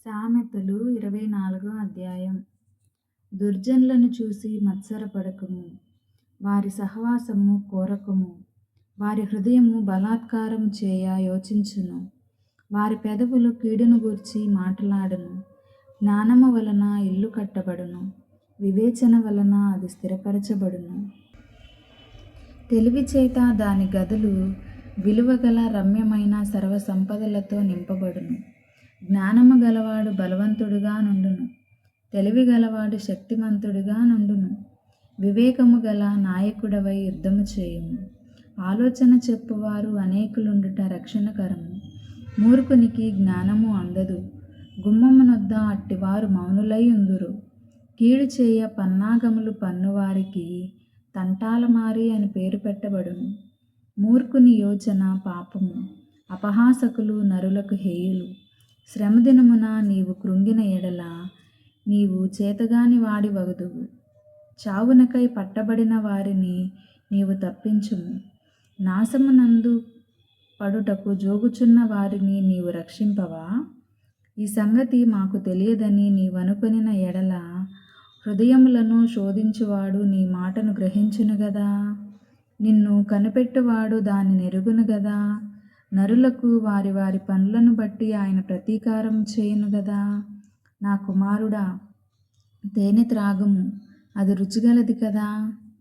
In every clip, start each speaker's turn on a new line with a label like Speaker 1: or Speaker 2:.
Speaker 1: సామెతలు 24 అధ్యాయం. దుర్జనులను చూసి మత్సరపడకుము, వారి సహవాసము కోరకుము. వారి హృదయము బలాత్కారము చేయ యోచించును, వారి పెదవులు కీడును గూర్చి మాటలాడును. జ్ఞానము వలన ఇల్లు కట్టబడును, వివేచన వలన అది స్థిరపరచబడును. తెలివి చేత దాని గదులు విలువగల రమ్యమైన సర్వ సంపదలతో నింపబడును. జ్ఞానము గలవాడు బలవంతుడుగా నుండును, తెలివి గలవాడు శక్తిమంతుడుగా నుండును. వివేకము గల నాయకుడవై యుద్ధము చేయుము, ఆలోచన చెప్పువారు అనేకులుండుట రక్షణకరము. మూర్ఖునికి జ్ఞానము అందదు, గుమ్మమునొద్ద అట్టివారు మౌనులై ఉందురు. కీడు చేయ పన్నాగములు పన్నువారికి తంటాలమారి అని పేరు పెట్టబడును. మూర్ఖుని యోచన పాపము, అపహాసకులు నరులకు హేయులు. శ్రమదినమున నీవు కృంగిన ఎడల నీవు చేతగాని వాడి వగుదువు. చావునకై పట్టబడిన వారిని నీవు తప్పించుము, నాశమునందు పడుటకు జోగుచున్న వారిని నీవు రక్షింపవా? ఈ సంగతి మాకు తెలియదని నీవనుకొనిన ఎడల హృదయములను శోధించువాడు నీ మాటను గ్రహించును గదా. నిన్ను కనిపెట్టువాడు దాన్ని నెరుగును గదా. నరులకు వారి వారి పనులను బట్టి ఆయన ప్రతీకారం చేయును గదా. నా కుమారుడా, తేనె త్రాగుము, అది రుచిగలది కదా.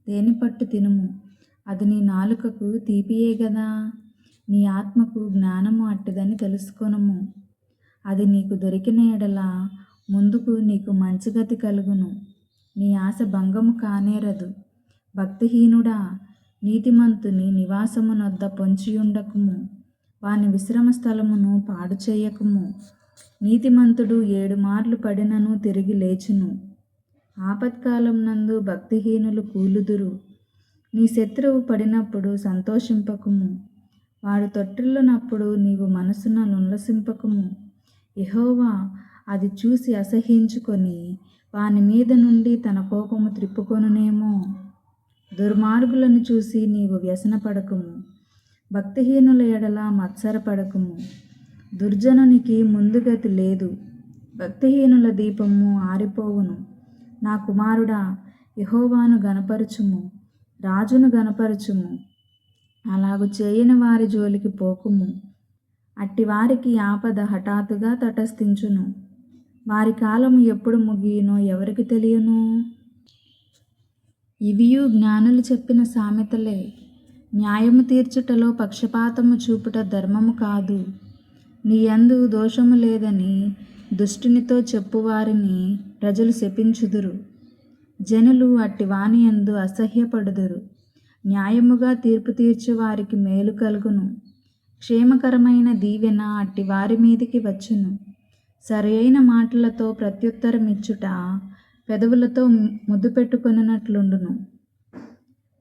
Speaker 1: తేనె పట్టు తినుము, అది నీ నాలుకకు తీపియే గదా. నీ ఆత్మకు జ్ఞానము అట్టిదని తెలుసుకొనుము, అది నీకు దొరికిన ఎడల ముందుకు నీకు మంచి గతి కలుగును. నీ ఆశ భంగము కానేరదు. భక్తిహీనుడా, నీతిమంతుని నివాసమునొద్ద పొంచియుండకుము, వాని విశ్రమ స్థలమును పాడు చేయకుము. నీతిమంతుడు 7 మార్లు పడినను తిరిగి లేచును, ఆపత్కాలం నందు భక్తిహీనులు కూలుదురు. నీ శత్రువు పడినప్పుడు సంతోషింపకుము, వాడు తొట్టిల్లునప్పుడు నీవు మనసున నుల్లసింపకుము. యెహోవా అది చూసి అసహ్యించుకొని వాని మీద నుండి తన కోపము త్రిప్పుకొనునేమో. దుర్మార్గులను చూసి నీవు వ్యసనపడకుము, భక్తిహీనుల ఎడల మత్సరపడకుము. దుర్జనునికి ముందుగతి లేదు, భక్తిహీనుల దీపము ఆరిపోవును. నా కుమారుడా, యెహోవాను గనపరచుము, రాజును గనపరచుము. అలాగు చేయని వారి జోలికి పోకుము, అట్టి వారికి ఆపద హఠాత్తుగా తటస్థించును. వారి కాలము ఎప్పుడు ముగియునో ఎవరికి తెలియను. ఇవియు జ్ఞానులు చెప్పిన సామెతలే. న్యాయము తీర్చుటలో పక్షపాతము చూపుట ధర్మము కాదు. నీ యందు దోషము లేదని దుష్టునితో చెప్పువారిని ప్రజలు శపించుదురు. జనులు అట్టి వాని యందు అసహ్యపడుదురు. న్యాయముగా తీర్పు తీర్చు వారికి మేలు కలుగును. క్షేమకరమైన దీవెన అట్టి వారి మీదికి వచ్చును. సరియైన మాటలతో ప్రత్యుత్తరమిచ్చుట పెదవులతో ముద్దు పెట్టుకొనున్నట్లుండును.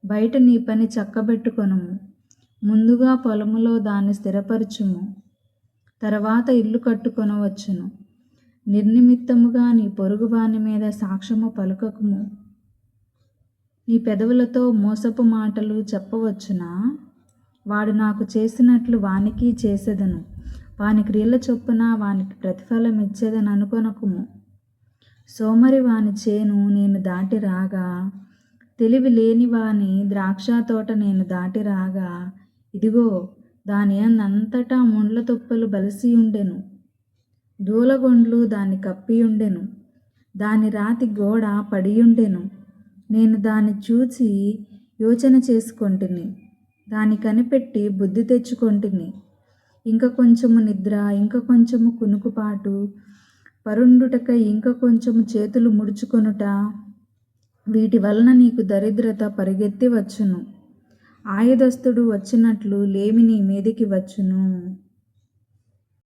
Speaker 1: బయట నీ పని చక్కబెట్టుకొనుము, ముందుగా పొలములో దాన్ని స్థిరపరచుము, తర్వాత ఇల్లు కట్టుకొనవచ్చును. నిర్నిమిత్తముగా నీ పొరుగువాని మీద సాక్ష్యము పలుకకుము. నీ పెదవులతో మోసపు మాటలు చెప్పవచ్చునా? వాడు నాకు చేసినట్లు వానికి చేసేదను, వాని క్రియల చొప్పున వానికి ప్రతిఫలం ఇచ్చేదని అనుకొనకుము. సోమరి వాని చేను నేను దాటి రాగా, తెలివి లేని వాని ద్రాక్ష తోట నేను దాటి రాగా, ఇదిగో దాని అంతటా ముండ్ల తుప్పలు బలిసి ఉండెను, దూలగొండ్లు దాన్ని కప్పియుండెను, దాని రాతి గోడ పడియుండెను. నేను దాన్ని చూచి యోచన చేసుకొంటిని, దాన్ని కనిపెట్టి బుద్ధి తెచ్చుకొంటిని. ఇంక కొంచెము నిద్ర, ఇంక కొంచెము కునుకుపాటు, పరుండుటకై ఇంక కొంచెము చేతులు ముడుచుకొనుట, వీటి వలన నీకు దరిద్రత పరిగెత్తి వచ్చును. ఆయుధస్తుడు వచ్చినట్లు లేమి నీ మీదికి వచ్చును.